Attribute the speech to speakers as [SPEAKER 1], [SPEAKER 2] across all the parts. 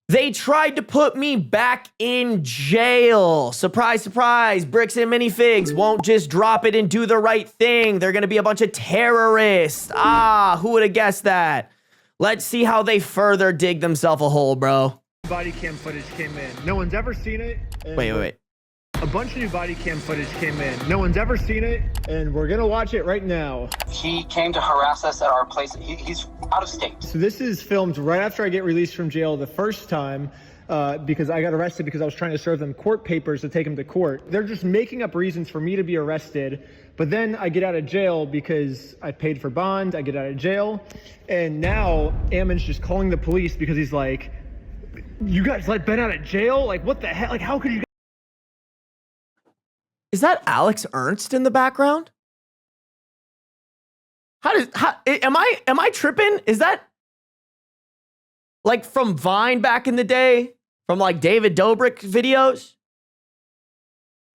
[SPEAKER 1] They tried to put me back in jail. Surprise, surprise. Bricks and Minifigs won't just drop it and do the right thing. They're going to be a bunch of terrorists. Ah, who would have guessed that? Let's see how they further dig themselves a hole, bro.
[SPEAKER 2] Body cam footage came in. No one's ever seen it.
[SPEAKER 1] Wait.
[SPEAKER 2] A bunch of new body cam footage came in. No one's ever seen it, and we're gonna watch it right now.
[SPEAKER 3] He came to harass us at our place. He's out of state.
[SPEAKER 2] So this is filmed right after I get released from jail the first time, because I got arrested because I was trying to serve them court papers to take them to court. They're just making up reasons for me to be arrested, but then I get out of jail because I paid for bond, I get out of jail, and now Ammon's just calling the police because he's like, you guys let Ben out of jail? Like, what the heck? Like, how could you?
[SPEAKER 1] Is that Alex Ernst in the background? Am I tripping? Is that like from Vine back in the day? From like David Dobrik videos?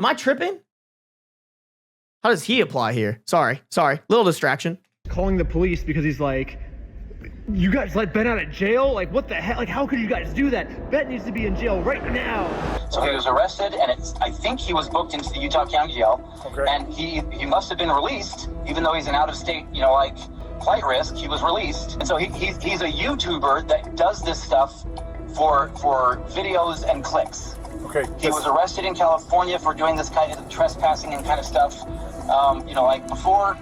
[SPEAKER 1] Am I tripping? How does he apply here? Sorry. Little distraction.
[SPEAKER 2] Calling the police because he's like, you guys let Ben out of jail? Like, what the heck? Like, how could you guys do that? Ben needs to be in jail right now.
[SPEAKER 3] So he was arrested, and I think he was booked into the Utah County Jail. Okay. And he must have been released, even though he's an out-of-state, like flight risk. He was released, and so he's a YouTuber that does this stuff for videos and clicks. Okay. He was arrested in California for doing this kind of trespassing and kind of stuff. Like before,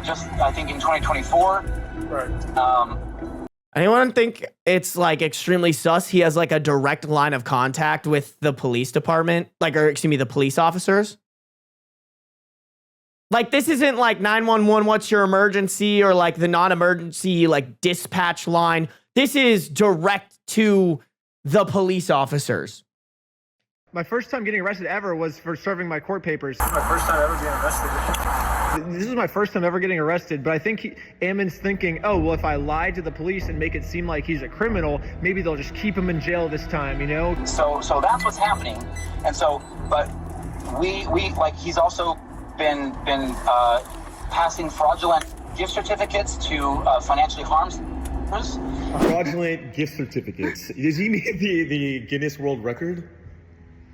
[SPEAKER 3] just I think in 2024. Right.
[SPEAKER 1] Anyone think it's like extremely sus? He has like a direct line of contact with the police department, the police officers. Like, this isn't like 911, what's your emergency, or like the non-emergency like dispatch line. This is direct to the police officers.
[SPEAKER 2] My first time getting arrested ever was for serving my court papers.
[SPEAKER 4] This is my first time ever being arrested.
[SPEAKER 2] This is my first time ever getting arrested, but I think Ammon's thinking, oh, well, if I lie to the police and make it seem like he's a criminal, maybe they'll just keep him in jail this time,
[SPEAKER 3] So that's what's happening. And so, but we like, he's also been passing fraudulent gift certificates to financially harmed.
[SPEAKER 5] Fraudulent gift certificates. Does he mean the Guinness World Record?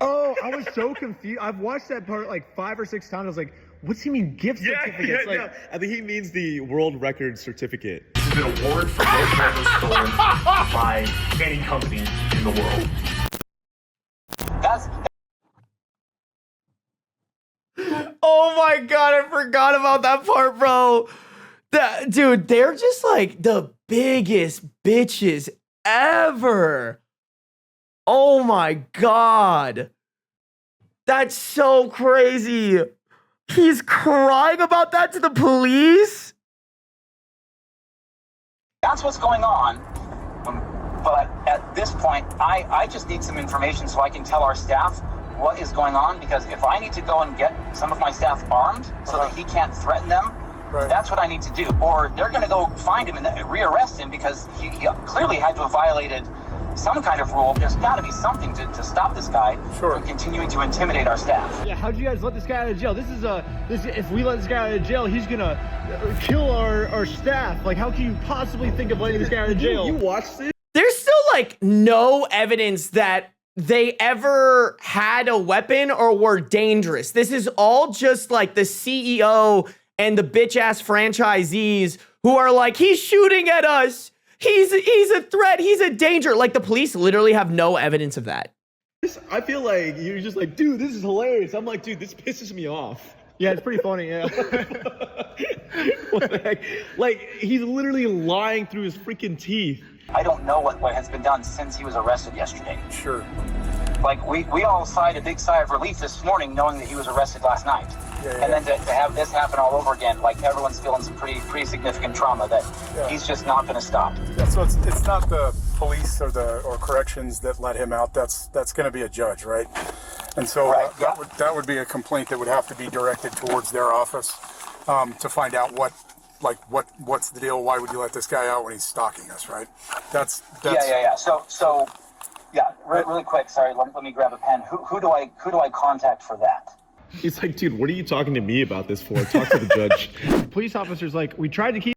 [SPEAKER 2] Oh, I was so confused. I've watched that part like 5 or 6 times. I was like, what's he mean gift certificates?
[SPEAKER 5] Yeah. I think he means the world record certificate.
[SPEAKER 4] This is an award for most members stolen by any company in the world.
[SPEAKER 1] Oh my God, I forgot about that part, bro. Dude, they're just like the biggest bitches ever. Oh my God. That's so crazy. He's crying about that to the police?
[SPEAKER 3] That's what's going on. But at this point, I just need some information so I can tell our staff what is going on, because if I need to go and get some of my staff armed so that he can't threaten them, that's what I need to do. Or they're going to go find him and rearrest him because he clearly had to have violated some kind of rule. There's got to be something to stop this guy from continuing to intimidate our staff.
[SPEAKER 2] Yeah, how'd you guys let this guy out of jail? If we let this guy out of jail, he's gonna kill our staff. Like, how can you possibly think of letting this guy out of jail?
[SPEAKER 5] You watched this?
[SPEAKER 1] There's still like no evidence that they ever had a weapon or were dangerous. This is all just like the CEO and the bitch ass franchisees who are like, he's shooting at us. He's a threat. He's a danger. Like, the police literally have no evidence of that.
[SPEAKER 5] I feel like you're just like, dude, this is hilarious. I'm like, dude, this pisses me off.
[SPEAKER 2] Yeah, it's pretty funny, yeah.
[SPEAKER 5] What the heck? Like, he's literally lying through his freaking teeth.
[SPEAKER 3] I don't know what has been done since he was arrested yesterday.
[SPEAKER 4] Sure.
[SPEAKER 3] Like, we all sighed a big sigh of relief this morning knowing that he was arrested last night. Yeah. And then to have this happen all over again, like, everyone's feeling some pretty significant trauma that he's just not going to stop.
[SPEAKER 4] Yeah, so it's not the police or corrections that let him out. That's going to be a judge, right? And so that would be a complaint that would have to be directed towards their office to find out what's the deal. Why would you let this guy out when he's stalking us, right? That's
[SPEAKER 3] yeah. So really quick. Sorry, let me grab a pen. Who do I contact for that?
[SPEAKER 5] He's like, dude, what are you talking to me about this for? Talk to the judge.
[SPEAKER 2] Police officers, like, we tried to keep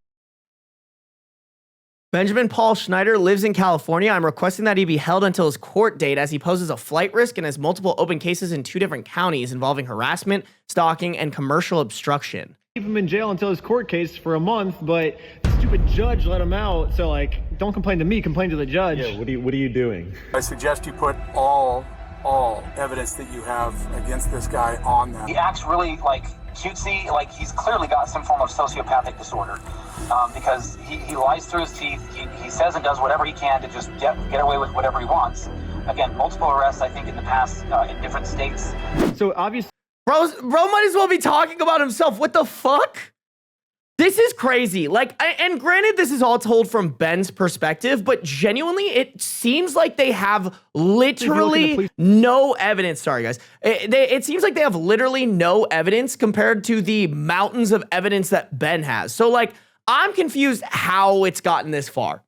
[SPEAKER 1] Benjamin Paul Schneider lives in California. I'm requesting that he be held until his court date as he poses a flight risk and has multiple open cases in 2 different counties involving harassment, stalking, and commercial obstruction.
[SPEAKER 2] Keep him in jail until his court case for a month, but the stupid judge let him out. So like, don't complain to me, complain to the judge.
[SPEAKER 5] Yeah, what are you doing?
[SPEAKER 4] I suggest you put all evidence that you have against this guy on that.
[SPEAKER 3] He acts really like cutesy, like he's clearly got some form of sociopathic disorder, because he lies through his teeth. He says and does whatever he can to just get away with whatever he wants. Again, multiple arrests, I think, in the past in different states.
[SPEAKER 2] So obviously,
[SPEAKER 1] Bro might as well be talking about himself. What the fuck? This is crazy. Like, and granted, this is all told from Ben's perspective, but genuinely, it seems like they have literally no evidence. Sorry, guys. It seems like they have literally no evidence compared to the mountains of evidence that Ben has. So, like, I'm confused how it's gotten this far.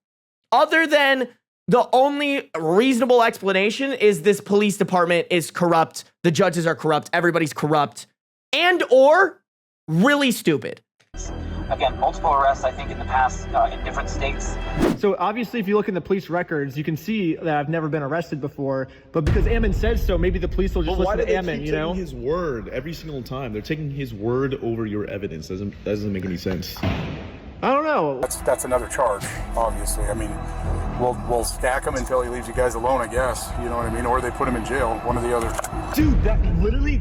[SPEAKER 1] Other than the only reasonable explanation is this police department is corrupt, the judges are corrupt, everybody's corrupt, and or really stupid.
[SPEAKER 3] Again, multiple arrests, I think, in the past in different states.
[SPEAKER 2] So obviously, if you look in the police records, you can see that I've never been arrested before. But because Ammon says so, maybe the police will just listen to Ammon, you know?
[SPEAKER 5] Taking his word every single time. They're taking his word over your evidence. Doesn't make any sense.
[SPEAKER 2] I don't know.
[SPEAKER 4] That's another charge, obviously. I mean, we'll stack him until he leaves you guys alone, I guess. You know what I mean? Or they put him in jail, one or the other.
[SPEAKER 5] Dude,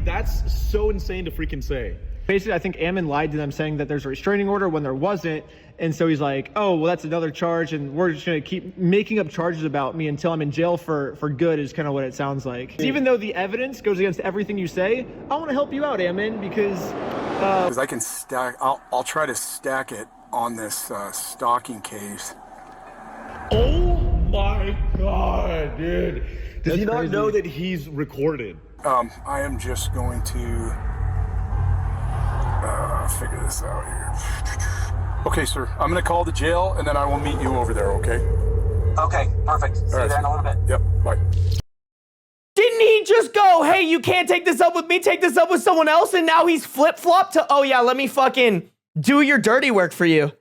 [SPEAKER 5] that's so insane to freaking say.
[SPEAKER 2] Basically, I think Ammon lied to them saying that there's a restraining order when there wasn't. And so he's like, oh, well, that's another charge. And we're just going to keep making up charges about me until I'm in jail for good is kind of what it sounds like. Even though the evidence goes against everything you say, I want to help you out, Ammon, because
[SPEAKER 4] I can stack, I'll try to stack it on this stalking case.
[SPEAKER 5] Oh my God, dude. Does he not
[SPEAKER 2] crazy.
[SPEAKER 5] know that he's recorded?
[SPEAKER 4] I am just going to figure this out here. Okay, sir. I'm going to call the jail, and then I will meet you over there, okay?
[SPEAKER 3] Okay, perfect. See you there in a little bit.
[SPEAKER 4] Yep, bye.
[SPEAKER 1] Didn't he just go, hey, you can't take this up with me, take this up with someone else, and now he's flip-flopped to, oh yeah, let me fucking do your dirty work for you.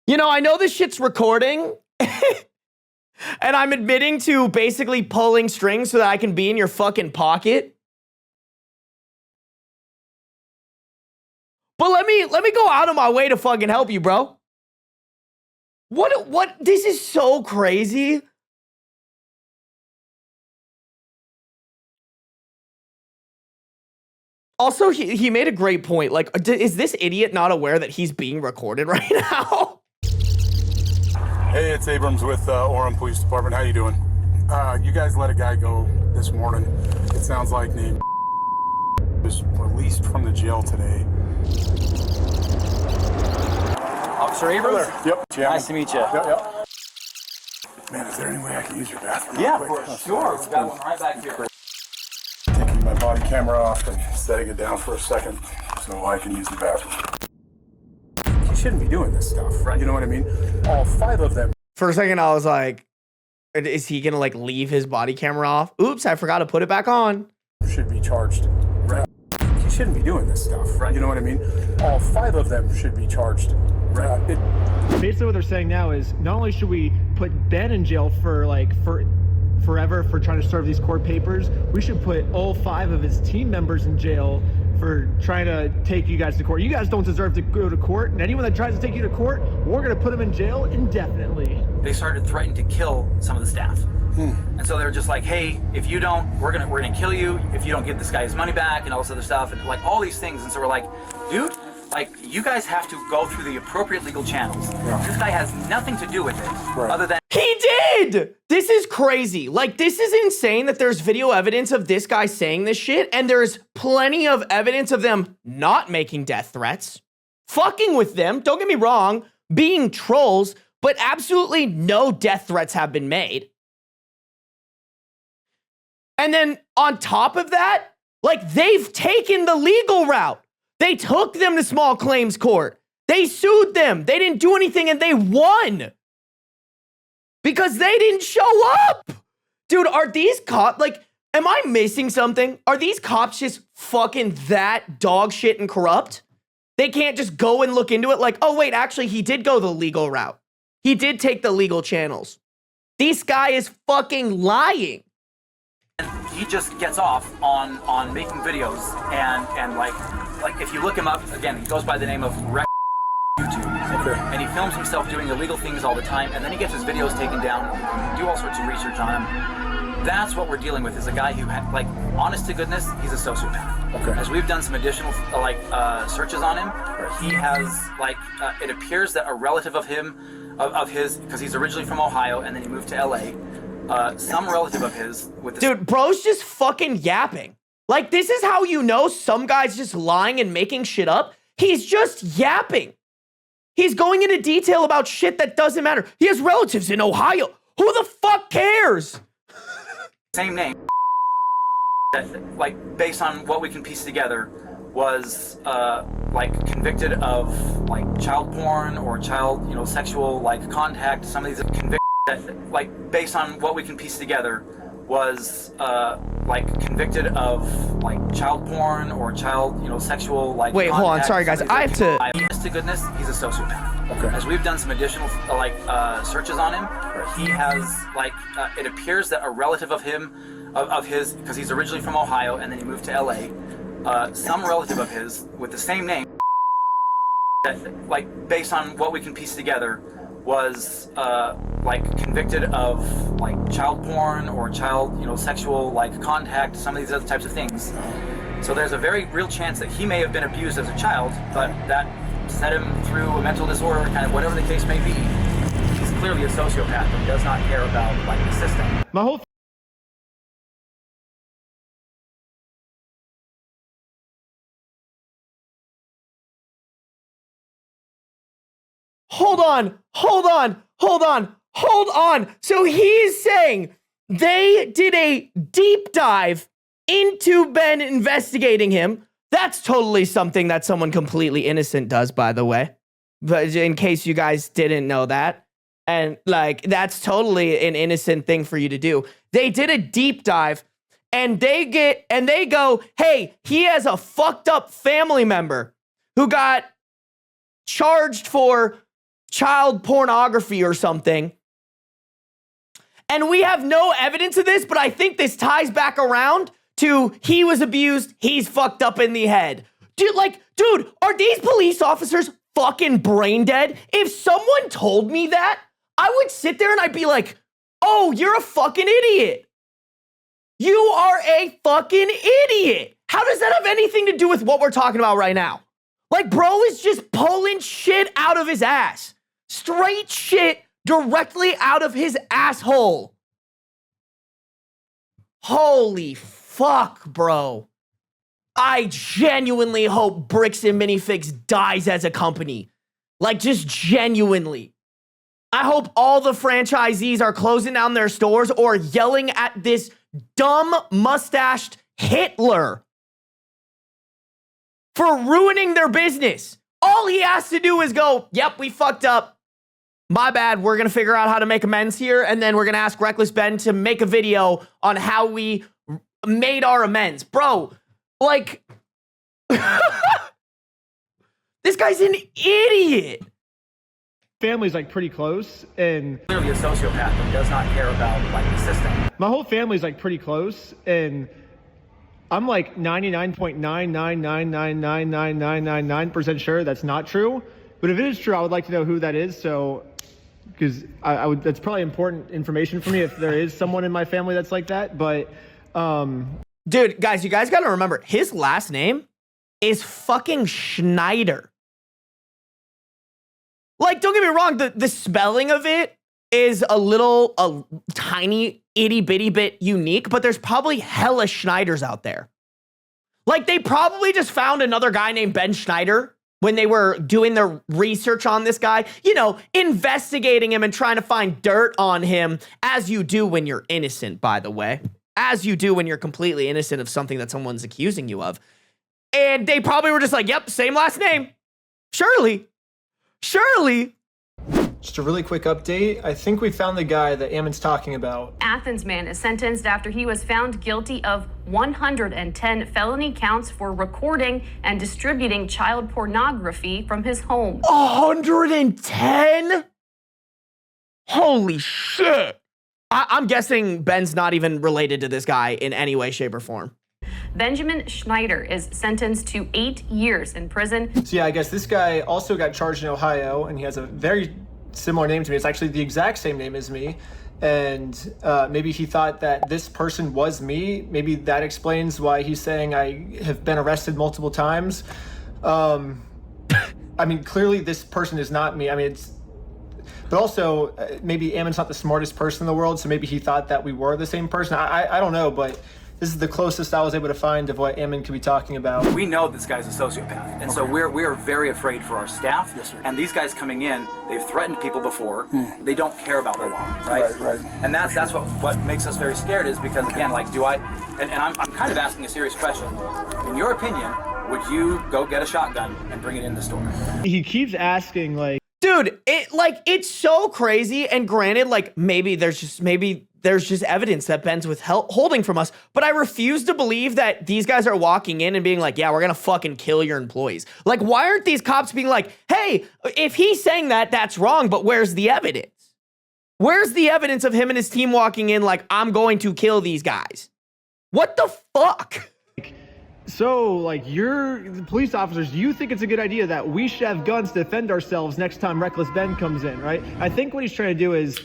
[SPEAKER 1] You know, I know this shit's recording, and I'm admitting to basically pulling strings so that I can be in your fucking pocket. But let me go out of my way to fucking help you, bro. What, this is so crazy. Also, he made a great point. Like, is this idiot not aware that he's being recorded right now?
[SPEAKER 4] Hey, it's Abrams with Orem Police Department. How you doing? You guys let a guy go this morning. It sounds like named was released from the jail today.
[SPEAKER 3] Officer Abrams?
[SPEAKER 4] Yep.
[SPEAKER 3] Nice to meet you.
[SPEAKER 4] Yep. Man, is there any way I can use your bathroom?
[SPEAKER 3] Yeah,
[SPEAKER 4] real quick?
[SPEAKER 3] for sure. We've got one right back here.
[SPEAKER 4] Taking my body camera off and setting it down for a second so I can use the bathroom. You shouldn't be doing this stuff, right? You know what I mean? All 5 of them.
[SPEAKER 1] For a second, I was like, is he gonna like leave his body camera off? Oops, I forgot to put it back on.
[SPEAKER 4] Should be charged. You shouldn't be doing this stuff, right? You know what I mean? All 5 of them should be charged.
[SPEAKER 2] basically what they're saying now is not only should we put Ben in jail for forever for trying to serve these court papers, we should put all 5 of his team members in jail for trying to take you guys to court. You guys don't deserve to go to court, and anyone that tries to take you to court, we're going to put them in jail indefinitely.
[SPEAKER 6] They started threatening to kill some of the staff. And so they were just like, hey, if you don't, we're gonna kill you if you don't give this guy his money back and all this other stuff and like all these things. And so we're like, dude, like you guys have to go through the appropriate legal channels. Yeah. This guy has nothing to do with it other than
[SPEAKER 1] he did. This is crazy. Like, this is insane that there's video evidence of this guy saying this shit, and there's plenty of evidence of them not making death threats, fucking with them, don't get me wrong, being trolls, but absolutely no death threats have been made. And then on top of that, like, they've taken the legal route. They took them to small claims court. They sued them. They didn't do anything and they won. Because they didn't show up. Dude, are these cops, like, am I missing something? Are these cops just fucking that dog shit and corrupt? They can't just go and look into it like, oh wait, actually he did go the legal route. He did take the legal channels. This guy is fucking lying.
[SPEAKER 6] He just gets off on making videos and like if you look him up again, he goes by the name of YouTube, and he films himself doing illegal things all the time, and then he gets his videos taken down, do all sorts of research on him. That's what we're dealing with, is a guy who, like, honest to goodness, he's a sociopath.
[SPEAKER 4] Okay.
[SPEAKER 6] As we've done some additional searches on him, he has it appears that a relative of him, of his, because he's originally from Ohio and then he moved to LA. Some relative of his with the
[SPEAKER 1] Dude, bro's just fucking yapping. Like, this is how you know some guy's just lying and making shit up. He's just yapping. He's going into detail about shit that doesn't matter. He has relatives in Ohio. Who the fuck cares?
[SPEAKER 6] same name. That, like, based on what we can piece together, was convicted of child porn or child, sexual contact. Some of these convicted. That, based on what we can piece together, was convicted of child porn or child, sexual
[SPEAKER 1] Wait, hold on. Sorry, guys. I have to.
[SPEAKER 6] Honest to goodness, he's a sociopath.
[SPEAKER 4] Okay.
[SPEAKER 6] As we've done some additional searches on him, he has it appears that a relative of him, of his, because he's originally from Ohio and then he moved to LA. Some relative of his with the same name. That, based on what we can piece together, was convicted of child porn or child, sexual contact, some of these other types of things. So there's a very real chance that he may have been abused as a child, but that set him through a mental disorder, kind of whatever the case may be. He's clearly a sociopath and does not care about the system.
[SPEAKER 2] My whole
[SPEAKER 1] Hold on. So he's saying they did a deep dive into Ben investigating him. That's totally something that someone completely innocent does, by the way. But in case you guys didn't know that. And that's totally an innocent thing for you to do. They did a deep dive and they go, hey, he has a fucked up family member who got charged for child pornography or something. And we have no evidence of this, but I think this ties back around to he was abused, he's fucked up in the head. Dude, are these police officers fucking brain dead? If someone told me that, I would sit there and I'd be like, oh, you're a fucking idiot. You are a fucking idiot. How does that have anything to do with what we're talking about right now? Bro is just pulling shit out of his ass. Straight shit directly out of his asshole. Holy fuck, bro. I genuinely hope Bricks and Minifigs dies as a company. Just genuinely. I hope all the franchisees are closing down their stores or yelling at this dumb mustached Hitler for ruining their business. All he has to do is go, yep, we fucked up. My bad, we're gonna figure out how to make amends here, and then we're gonna ask Reckless Ben to make a video on how we made our amends. Bro, this guy's an idiot.
[SPEAKER 2] family's pretty close, and
[SPEAKER 6] Clearly a sociopath and does not care about the system.
[SPEAKER 2] my whole family's pretty close, and I'm 99.999999999% sure that's not true. But if it is true, I would like to know who that is. So, because I would, that's probably important information for me if there is someone in my family that's like that. But,
[SPEAKER 1] dude, guys, you guys gotta remember, his last name is fucking Schneider. Don't get me wrong, the spelling of it is a tiny itty bitty bit unique, but there's probably hella Schneiders out there. They probably just found another guy named Ben Schneider when they were doing their research on this guy, investigating him and trying to find dirt on him, as you do when you're innocent, by the way. As you do when you're completely innocent of something that someone's accusing you of. And they probably were just yep, same last name. Surely.
[SPEAKER 2] just a really quick update. I think we found the guy that Ammon's talking about.
[SPEAKER 7] Athens man is sentenced after he was found guilty of 110 felony counts for recording and distributing child pornography from his home.
[SPEAKER 1] 110? Holy shit. I'm guessing Ben's not even related to this guy in any way, shape, or form.
[SPEAKER 7] Benjamin Schneider is sentenced to 8 years in prison.
[SPEAKER 2] So yeah, I guess this guy also got charged in Ohio, and he has a very similar name to me. It's actually the exact same name as me. And maybe he thought that this person was me. Maybe that explains why he's saying I have been arrested multiple times. I mean, clearly this person is not me. I mean, but also maybe Ammon's not the smartest person in the world, so maybe he thought that we were the same person. I don't know, but this is the closest I was able to find of what Ammon could be talking about.
[SPEAKER 6] We know this guy's a sociopath, and so we are very afraid for our staff.
[SPEAKER 4] Yes, sir.
[SPEAKER 6] And these guys coming in, they've threatened people before. They don't care about the law, right?
[SPEAKER 4] Right.
[SPEAKER 6] And that's what makes us very scared, is because, again, like, I'm kind of asking a serious question. In your opinion, would you go get a shotgun and bring it in the store?
[SPEAKER 2] He keeps asking, like,
[SPEAKER 1] dude, it's so crazy. And granted, like, maybe there's just evidence that Ben's withholding from us, but I refuse to believe that these guys are walking in and being like, yeah, we're gonna fucking kill your employees. Like, why aren't these cops being like, hey, if he's saying that, that's wrong, but where's the evidence? Where's the evidence of him and his team walking in like, I'm going to kill these guys? What the fuck?
[SPEAKER 2] so, like, you're the police officers, you think it's a good idea that we should have guns to defend ourselves next time Reckless Ben comes in, right? I think what he's trying to do is,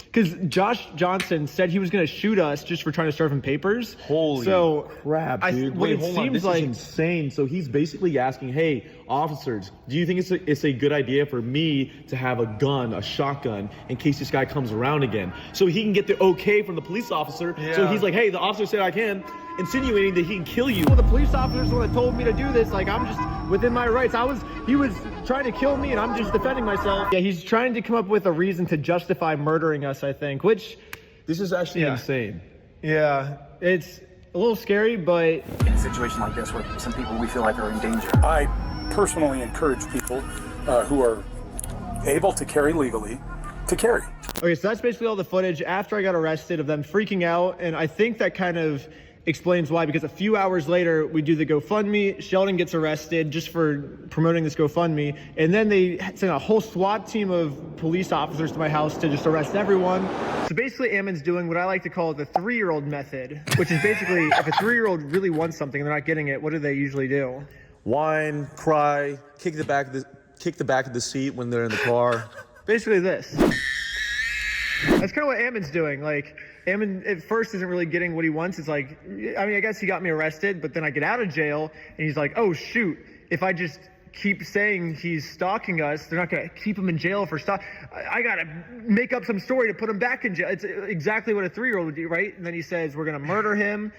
[SPEAKER 2] because Josh Johnson said he was going to shoot us just for trying to serve him papers.
[SPEAKER 5] Holy crap, dude. Wait, hold on. This is insane. So he's basically asking, hey, officers, do you think it's a good idea for me to have a gun, a shotgun, in case this guy comes around again? So he can get the okay from the police officer. Yeah. So he's like, hey, the officer said I can, insinuating that he can kill you.
[SPEAKER 2] Well, the police officers would have told me to do this. Like, I'm just within my rights. He was trying to kill me and I'm just defending myself. Yeah, he's trying to come up with a reason to justify murdering us, I think, which...
[SPEAKER 5] This is actually insane.
[SPEAKER 2] Yeah, it's a little scary, but...
[SPEAKER 6] In a situation like this where some people we feel like are in danger.
[SPEAKER 4] I personally encourage people who are able to carry legally to carry.
[SPEAKER 2] Okay, so that's basically all the footage after I got arrested of them freaking out, and I think that kind of explains why, because a few hours later we do the GoFundMe. Sheldon gets arrested just for promoting this GoFundMe, and then they send a whole SWAT team of police officers to my house to just arrest everyone. So basically Ammon's doing what I like to call the 3-year-old method, which is basically if a 3-year-old really wants something and they're not getting it, what do they usually do?
[SPEAKER 5] Whine, cry, kick the back of the seat when they're in the car.
[SPEAKER 2] Basically this. That's kind of what Ammon's doing. Like, Ammon at first isn't really getting what he wants. It's like, I mean, I guess he got me arrested, but then I get out of jail and he's like, oh shoot, if I just keep saying he's stalking us, they're not gonna keep him in jail for I gotta make up some story to put him back in jail. It's exactly what a 3-year-old would do, right? And then he says, we're gonna murder him.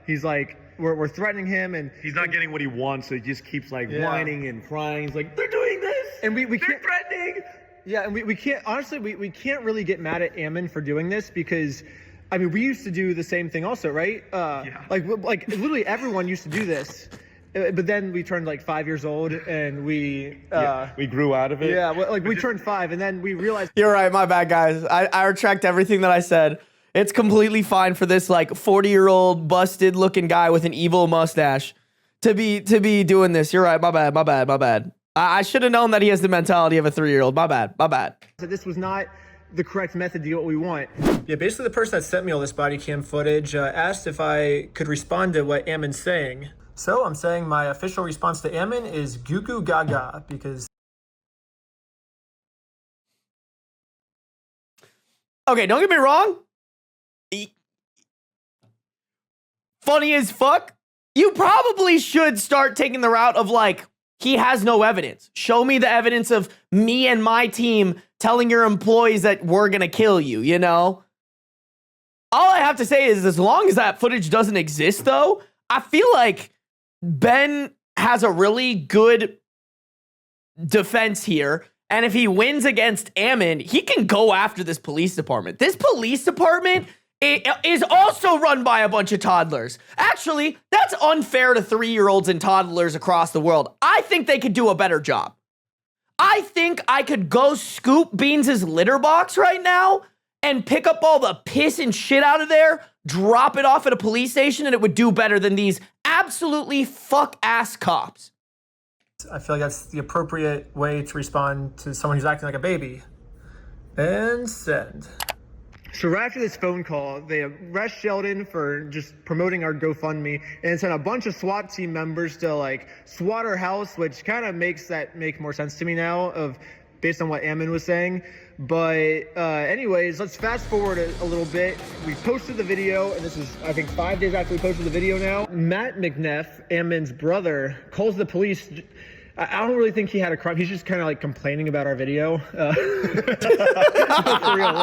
[SPEAKER 2] He's like, we're threatening him, and
[SPEAKER 5] he's not getting what he wants, so he just keeps like whining and crying. He's like, they're doing this,
[SPEAKER 2] and we
[SPEAKER 5] they're
[SPEAKER 2] can't
[SPEAKER 5] threatening.
[SPEAKER 2] Yeah, and we can't, honestly, we can't really get mad at Ammon for doing this, because, I mean, we used to do the same thing also, right? Like literally everyone used to do this, but then we turned like 5 years old, and we
[SPEAKER 5] grew out of it.
[SPEAKER 2] Yeah, like we turned 5, and then we realized.
[SPEAKER 1] You're right, my bad, guys. I retract everything that I said. It's completely fine for this like 40-year-old busted looking guy with an evil mustache to be doing this. You're right, my bad. I should have known that he has the mentality of a 3-year-old. My bad.
[SPEAKER 2] This was not the correct method to get what we want. Yeah, basically the person that sent me all this body cam footage asked if I could respond to what Ammon's saying. So I'm saying my official response to Ammon is goo goo gaga, because...
[SPEAKER 1] Okay, don't get me wrong. Funny as fuck. You probably should start taking the route of like, he has no evidence. Show me the evidence of me and my team telling your employees that we're gonna kill you, you know? All I have to say is, as long as that footage doesn't exist, though, I feel like Ben has a really good defense here. And if he wins against Ammon, he can go after this police department. This police department is also run by a bunch of toddlers. Actually, that's unfair to 3-year-olds and toddlers across the world. I think they could do a better job. I think I could go scoop Beans' litter box right now and pick up all the piss and shit out of there, drop it off at a police station, and it would do better than these absolutely fuck-ass cops.
[SPEAKER 2] I feel like that's the appropriate way to respond to someone who's acting like a baby. And send. So right after this phone call, they arrest Sheldon for just promoting our GoFundMe and sent a bunch of SWAT team members to like SWAT our house, which kind of makes that make more sense to me now based on what Ammon was saying. But anyways, let's fast forward a little bit. We posted the video, and this is, I think, 5 days after we posted the video now. Matt McNeff, Ammon's brother, calls the police. I don't really think he had a crime. He's just kind of like complaining about our video. For real.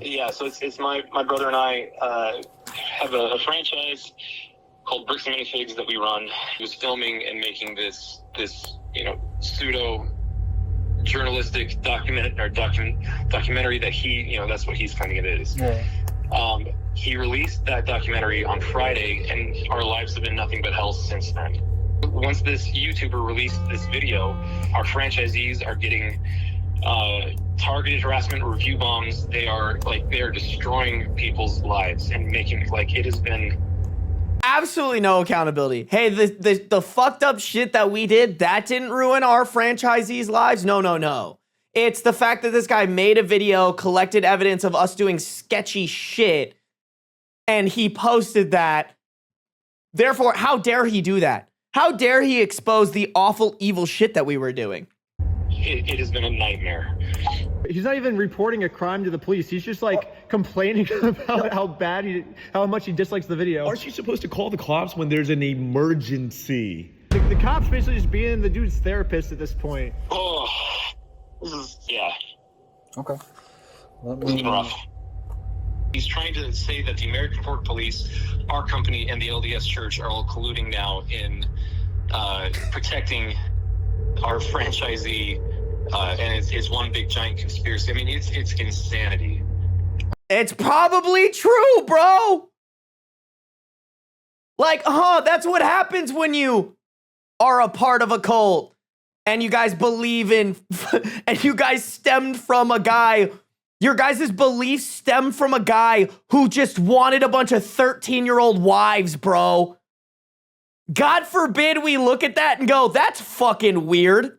[SPEAKER 8] Yeah, so it's my brother and I have a franchise called Bricks and Minifigs that we run. He was filming and making this pseudo journalistic documentary that he, that's what he's claiming it is. Yeah. He released that documentary on Friday, and our lives have been nothing but hell since then. Once this YouTuber released this video, our franchisees are getting targeted harassment, review bombs. They are destroying people's lives and making it has been
[SPEAKER 1] absolutely no accountability. Hey, the fucked up shit that we did, that didn't ruin our franchisees' lives. No. It's the fact that this guy made a video, collected evidence of us doing sketchy shit, and he posted that. Therefore, how dare he do that? How dare he expose the awful, evil shit that we were doing?
[SPEAKER 8] It has been a nightmare.
[SPEAKER 2] He's not even reporting a crime to the police. He's just complaining about how much he dislikes the video.
[SPEAKER 5] Aren't you supposed to call the cops when there's an emergency?
[SPEAKER 2] The cops basically just being the dude's therapist at this point.
[SPEAKER 8] Oh, yeah.
[SPEAKER 9] Okay.
[SPEAKER 8] This is rough. He's trying to say that the American Port Police, our company, and the LDS Church are all colluding now in protecting our franchisee, and it's one big giant conspiracy. I mean, it's insanity.
[SPEAKER 1] It's probably true, bro. That's what happens when you are a part of a cult and you guys believe in, and you guys stemmed from a guy. Your guys' beliefs stem from a guy who just wanted a bunch of 13-year-old wives, bro. God forbid we look at that and go, that's fucking weird.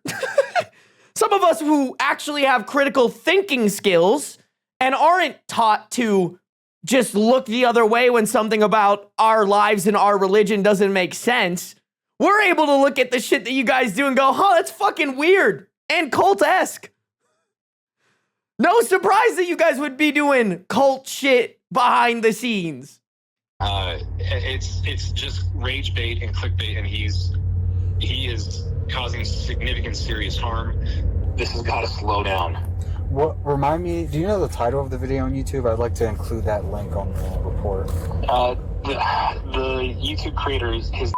[SPEAKER 1] Some of us who actually have critical thinking skills and aren't taught to just look the other way when something about our lives and our religion doesn't make sense, we're able to look at the shit that you guys do and go, that's fucking weird and cult-esque. No surprise that you guys would be doing cult shit behind the scenes.
[SPEAKER 8] It's just rage bait and clickbait, and he is causing significant serious harm. This has got to slow down.
[SPEAKER 9] Remind me, do you know the title of the video on YouTube? I'd like to include that link on the report.
[SPEAKER 8] The YouTube creator is his.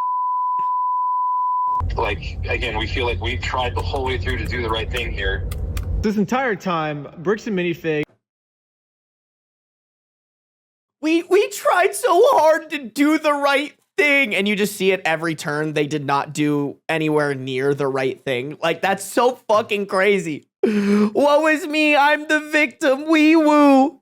[SPEAKER 8] Again, we feel like we've tried the whole way through to do the right thing here.
[SPEAKER 2] This entire time, Bricks and Minifigs.
[SPEAKER 1] We tried so hard to do the right thing, and you just see it every turn. They did not do anywhere near the right thing. That's so fucking crazy. Woe is me, I'm the victim. Wee woo.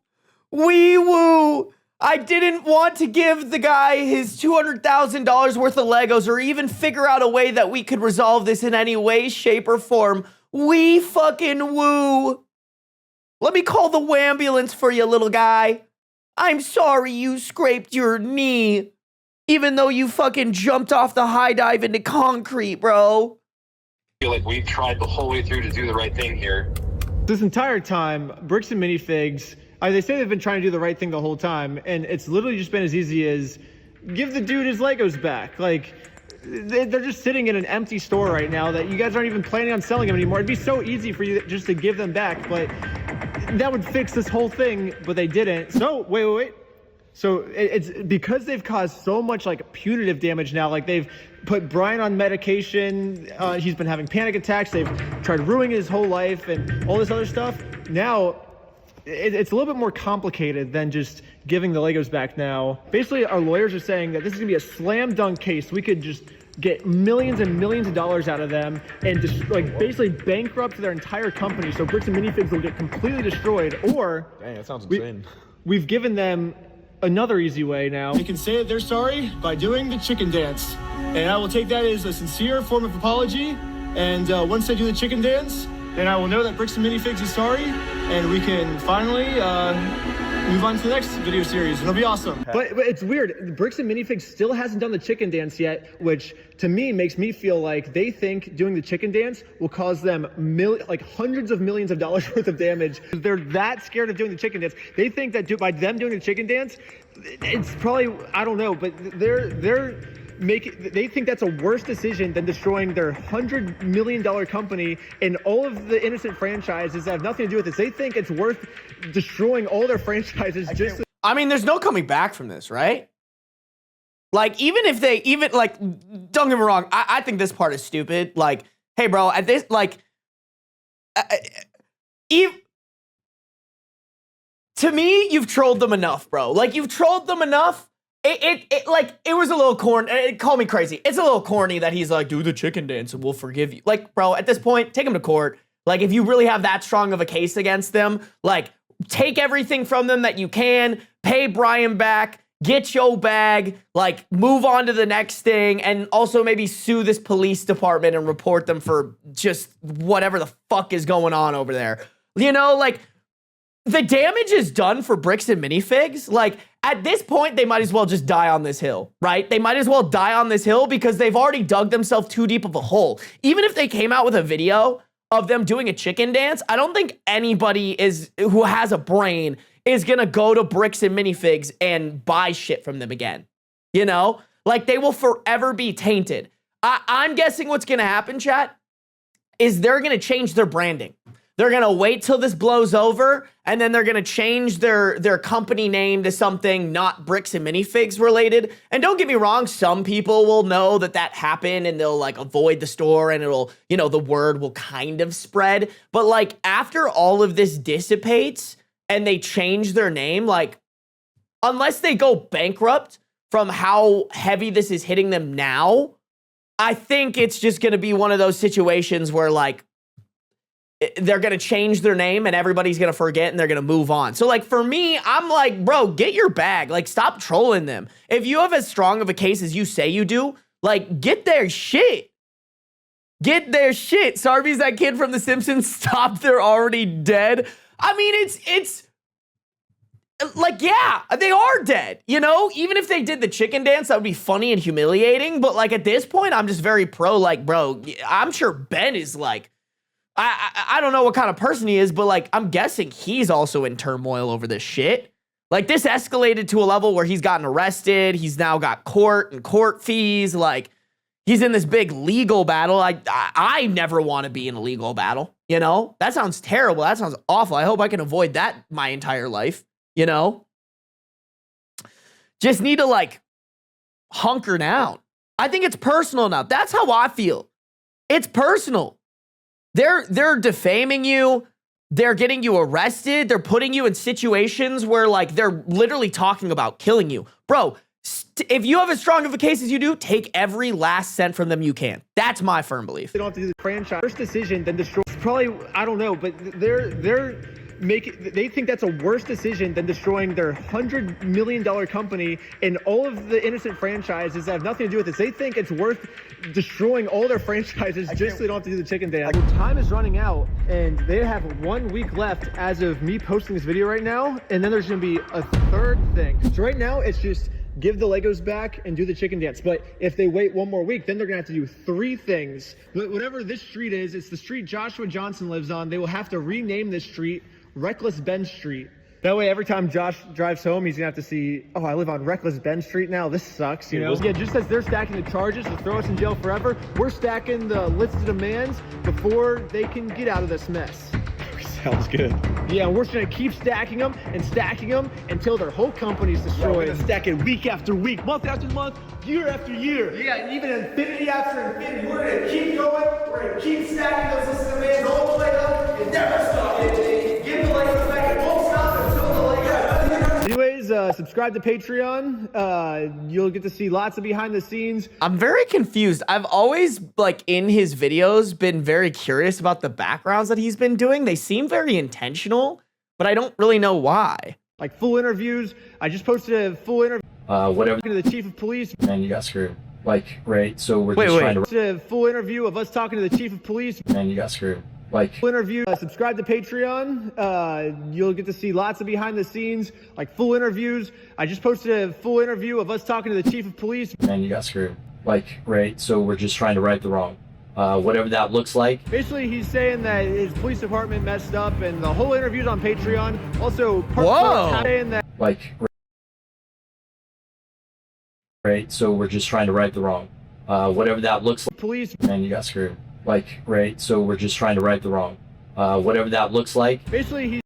[SPEAKER 1] Wee woo. I didn't want to give the guy his $200,000 worth of Legos or even figure out a way that we could resolve this in any way, shape, or form. We fucking woo. Let me call the wambulance for you, little guy. I'm sorry you scraped your knee, even though you fucking jumped off the high dive into concrete, bro.
[SPEAKER 8] I feel like we've tried the whole way through to do the right thing here.
[SPEAKER 2] This entire time, Bricks and Minifigs, they say they've been trying to do the right thing the whole time, and it's literally just been as easy as give the dude his Legos back. They're just sitting in an empty store right now that you guys aren't even planning on selling them anymore. It'd be so easy for you just to give them back, but that would fix this whole thing, but they didn't. So, wait. So it's because they've caused so much punitive damage now. They've put Brian on medication. He's been having panic attacks. They've tried ruining his whole life and all this other stuff. Now, it's a little bit more complicated than just giving the Legos back now. Basically, our lawyers are saying that this is gonna be a slam dunk case. We could just get millions and millions of dollars out of them and just basically bankrupt their entire company. So Bricks and Minifigs will get completely destroyed. Or
[SPEAKER 5] dang, that sounds insane.
[SPEAKER 2] We've given them another easy way now. They can say that they're sorry by doing the chicken dance. And I will take that as a sincere form of apology. And once they do the chicken dance, and I will know that Bricks and Minifigs is sorry, and we can finally move on to the next video series. It'll be awesome. But it's weird. Bricks and Minifigs still hasn't done the chicken dance yet, which to me makes me feel like they think doing the chicken dance will cause them hundreds of millions of dollars worth of damage. They're that scared of doing the chicken dance. They think that by them doing the chicken dance, it's probably, I don't know, but they think that's a worse decision than destroying their $100 million company and all of the innocent franchises that have nothing to do with this. They think it's worth destroying all their franchises
[SPEAKER 1] I mean, there's no coming back from this, right? Like, even if they, don't get me wrong, I think this part is stupid. Like, hey, bro, at this, to me, you've trolled them enough, bro. Like, you've trolled them enough. It was a little corny. Call me crazy. It's a little corny that he's like, do the chicken dance and we'll forgive you. Like, bro, at this point, take him to court. Like, if you really have that strong of a case against them, like, take everything from them that you can, pay Brian back, get your bag, like, move on to the next thing, and also maybe sue this police department and report them for just whatever the fuck is going on over there. You know, like, the damage is done for Bricks and Minifigs. Like, at this point, they might as well just die on this hill, right? They might as well die on this hill because they've already dug themselves too deep of a hole. Even if they came out with a video of them doing a chicken dance, I don't think anybody who has a brain is gonna go to Bricks and Minifigs and buy shit from them again. You know? Like, they will forever be tainted. I'm guessing what's gonna happen, chat, is they're gonna change their branding. They're going to wait till this blows over, and then they're going to change their company name to something not Bricks and Minifigs related. And don't get me wrong, some people will know that happened, and they'll, like, avoid the store, and it'll, you know, the word will kind of spread. But, like, after all of this dissipates and they change their name, like, unless they go bankrupt from how heavy this is hitting them now, I think it's just going to be one of those situations where, like, they're going to change their name and everybody's going to forget and they're going to move on. So, like, for me, I'm like, bro, get your bag. Like, stop trolling them. If you have as strong of a case as you say you do, like, get their shit. Get their shit. Sarby's that kid from The Simpsons. Stop, they're already dead. I mean, it's like, yeah, they are dead. You know, even if they did the chicken dance, that would be funny and humiliating. But, like, at this point, I'm just very pro, like, bro, I'm sure Ben is like, I don't know what kind of person he is, but, like, I'm guessing he's also in turmoil over this shit. Like, this escalated to a level where he's gotten arrested. He's now got court fees. Like, he's in this big legal battle. I never want to be in a legal battle, you know? That sounds terrible. That sounds awful. I hope I can avoid that my entire life, you know? Just need to, like, hunker down. I think it's personal now. That's how I feel. It's personal. They're defaming you. They're getting you arrested. They're putting you in situations where, like, they're literally talking about killing you. Bro, if you have as strong of a case as you do, take every last cent from them you can. That's my firm belief.
[SPEAKER 2] They don't have to do the franchise. First decision, then destroy. Probably, I don't know, but they think that's a worse decision than destroying their $100 million company and all of the innocent franchises that have nothing to do with this. They think it's worth destroying all their franchises just so they don't have to do the chicken dance. Their time is running out, and they have 1 week left as of me posting this video right now, and then there's going to be a third thing. So right now, it's just give the Legos back and do the chicken dance. But if they wait 1 more week, then they're going to have to do 3 things. Whatever this street is, it's the street Joshua Johnson lives on. They will have to rename this street Reckless Ben Street. That way, every time Josh drives home, he's gonna have to see, oh, I live on Reckless Ben Street now. This sucks, you know? Yeah, just as they're stacking the charges to throw us in jail forever, we're stacking the list of demands before they can get out of this mess.
[SPEAKER 5] Sounds good.
[SPEAKER 2] Yeah, we're just gonna keep stacking them until their whole company's destroyed. Yeah, we're gonna stack it week after week, month after month, year after year. Yeah, even infinity after infinity. We're gonna keep going. We're gonna keep stacking those lists of demands all the way up and never stop it. Give the Legos back. It won't stop until the Legos. Anyways, subscribe to Patreon. You'll get to see lots of behind the scenes.
[SPEAKER 1] I'm very confused. I've always, like, in his videos, been very curious about the backgrounds that he's been doing. They seem very intentional, but I don't really know why.
[SPEAKER 2] Like, full interviews. I just posted a full interview.
[SPEAKER 10] Whatever.
[SPEAKER 2] To the chief of police.
[SPEAKER 10] Man, you got screwed. Like, right? So we're just trying to.
[SPEAKER 2] A full interview of us talking to the chief of police.
[SPEAKER 10] Man, you got screwed. Like,
[SPEAKER 2] interview, subscribe to Patreon. You'll get to see lots of behind the scenes, like full interviews. I just posted a full interview of us talking to the chief of police.
[SPEAKER 10] man, you got screwed. Like, right? So we're just trying to right the wrong. Whatever that looks like.
[SPEAKER 2] Basically, he's saying that his police department messed up, and the whole interview's on Patreon. Also,
[SPEAKER 1] Whoa.
[SPEAKER 2] saying that
[SPEAKER 10] Like, right? So we're just trying to right the wrong. Whatever that looks like.
[SPEAKER 2] police,
[SPEAKER 10] Man, you got screwed. Like, right? So we're just trying to right the wrong. Whatever that looks like.
[SPEAKER 2] basically, he's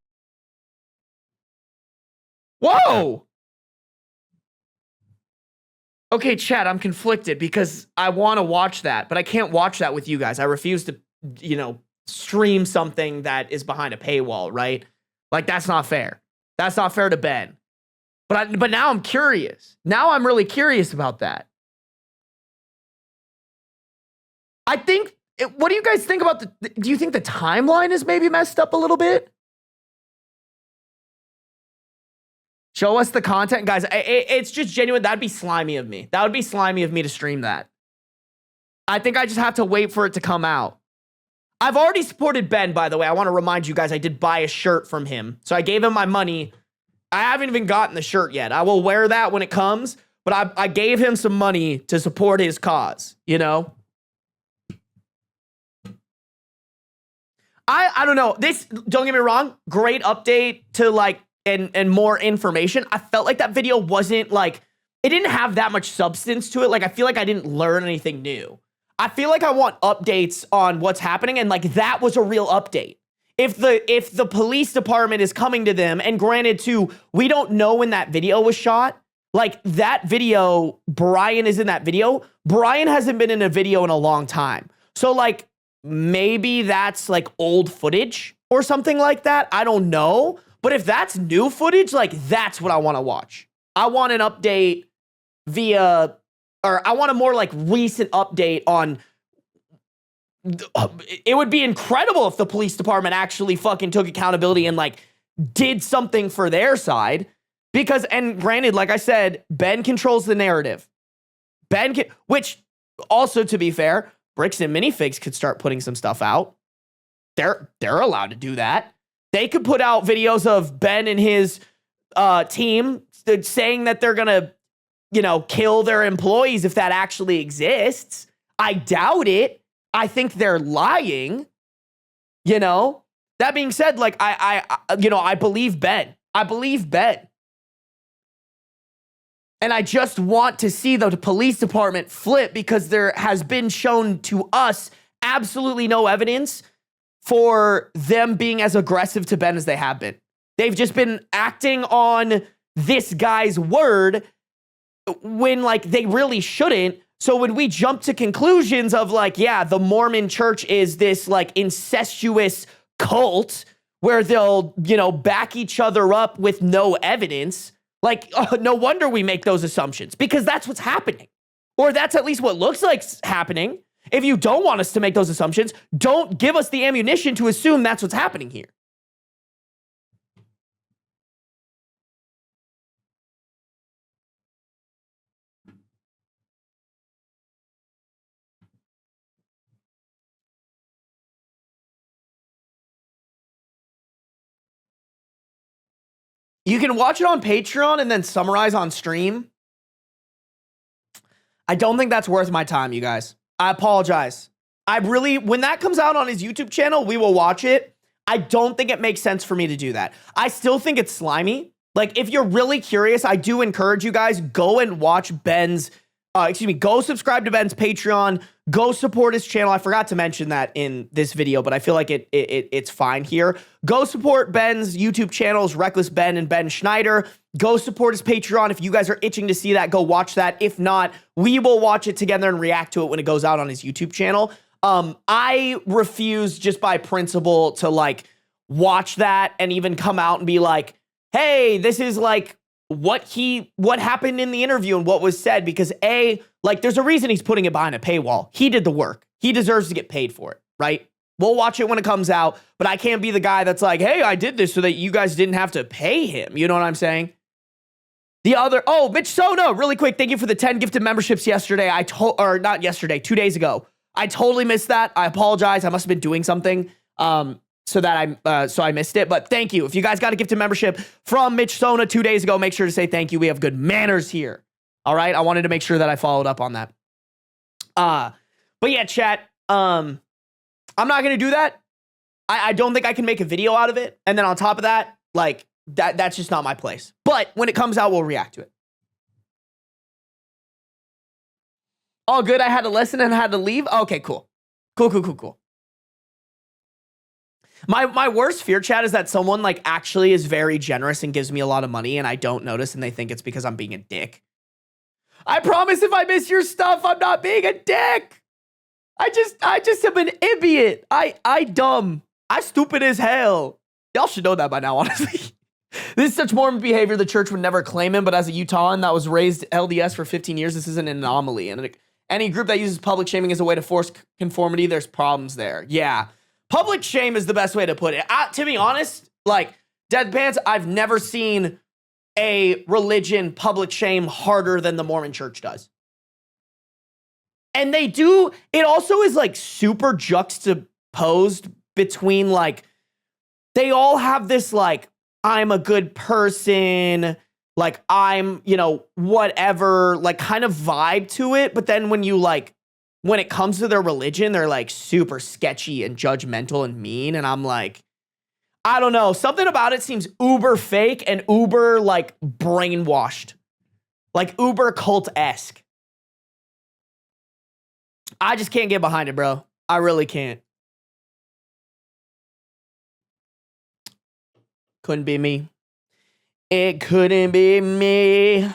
[SPEAKER 1] Whoa. Okay, chat, I'm conflicted because I want to watch that, but I can't watch that with you guys. I refuse to, stream something that is behind a paywall, right? Like, that's not fair. That's not fair to Ben. But now I'm curious. Now I'm really curious about that. I think, what do you guys think about do you think the timeline is maybe messed up a little bit? Show us the content. Guys, it's just genuine. That'd be slimy of me. That would be slimy of me to stream that. I think I just have to wait for it to come out. I've already supported Ben, by the way. I want to remind you guys, I did buy a shirt from him. So I gave him my money. I haven't even gotten the shirt yet. I will wear that when it comes. But I gave him some money to support his cause, I don't know. This, don't get me wrong, great update to and more information. I felt like that video wasn't it didn't have that much substance to it. Like, I feel like I didn't learn anything new. I feel like I want updates on what's happening, and that was a real update. If the police department is coming to them, and granted too, we don't know when that video was shot. Like, that video, Brian is in that video. Brian hasn't been in a video in a long time. So maybe that's old footage or something like that. I don't know. But if that's new footage, that's what I want to watch. I want an update I want a more recent update on. It would be incredible if the police department actually fucking took accountability and did something for their side. Because, and granted, like I said, Ben controls the narrative. Which also, to be fair, Bricks and Minifigs could start putting some stuff out. They're allowed to do that. They could put out videos of Ben and his team saying that they're gonna, kill their employees if that actually exists. I doubt it. I think they're lying. That being said, I believe Ben. I believe Ben. And I just want to see the police department flip, because there has been shown to us absolutely no evidence for them being as aggressive to Ben as they have been. They've just been acting on this guy's word when they really shouldn't. So when we jump to conclusions of the Mormon church is this incestuous cult where they'll, back each other up with no evidence, no wonder we make those assumptions, because that's what's happening. Or that's at least what looks like happening. If you don't want us to make those assumptions, don't give us the ammunition to assume that's what's happening here. You can watch it on Patreon and then summarize on stream. I don't think that's worth my time, you guys. I apologize. When that comes out on his YouTube channel, we will watch it. I don't think it makes sense for me to do that. I still think it's slimy. If you're really curious, I do encourage you guys, go and watch Ben's, go subscribe to Ben's Patreon, go support his channel. I forgot to mention that in this video, but I feel like it's fine here. Go support Ben's YouTube channels, Reckless Ben and Ben Schneider. Go support his Patreon. If you guys are itching to see that, go watch that. If not, we will watch it together and react to it when it goes out on his YouTube channel. I refuse just by principle to watch that and even come out and be like, hey, this is what happened in the interview and what was said, because there's a reason he's putting it behind a paywall. He did the work. He deserves to get paid for it, right? We'll watch it when it comes out, but I can't be the guy that's like, hey, I did this so that you guys didn't have to pay him. You know what I'm saying? Mitch Sono, really quick, thank you for the 10 gifted memberships yesterday. Not yesterday, 2 days ago. I totally missed that. I apologize. I must have been doing something. So I missed it. But thank you. If you guys got a gifted membership from Mitch Sona 2 days ago, make sure to say thank you. We have good manners here. All right. I wanted to make sure that I followed up on that. But yeah, chat. I'm not gonna do that. I don't think I can make a video out of it. And then on top of that, like that's just not my place. But when it comes out, we'll react to it. All good. I had to listen and had to leave. Okay, cool. Cool. My worst fear, chat, is that someone like actually is very generous and gives me a lot of money and I don't notice and they think it's because I'm being a dick. I promise if I miss your stuff, I'm not being a dick. I just am an idiot. I dumb. I stupid as hell. Y'all should know that by now, honestly. This is such Mormon behavior the church would never claim him, but as a Utahan that was raised LDS for 15 years, this is an anomaly. And any group that uses public shaming as a way to force conformity, there's problems there. Yeah. Public shame is the best way to put it. To be honest, like, Deadpants, I've never seen a religion public shame harder than the Mormon church does. And they do, it also is like super juxtaposed between like, they all have this like, I'm a good person, like I'm, whatever, like kind of vibe to it. But then when it comes to their religion, they're like super sketchy and judgmental and mean. And I'm like, I don't know. Something about it seems uber fake and uber like brainwashed, like uber cult-esque. I just can't get behind it, bro. I really can't. Couldn't be me. It couldn't be me.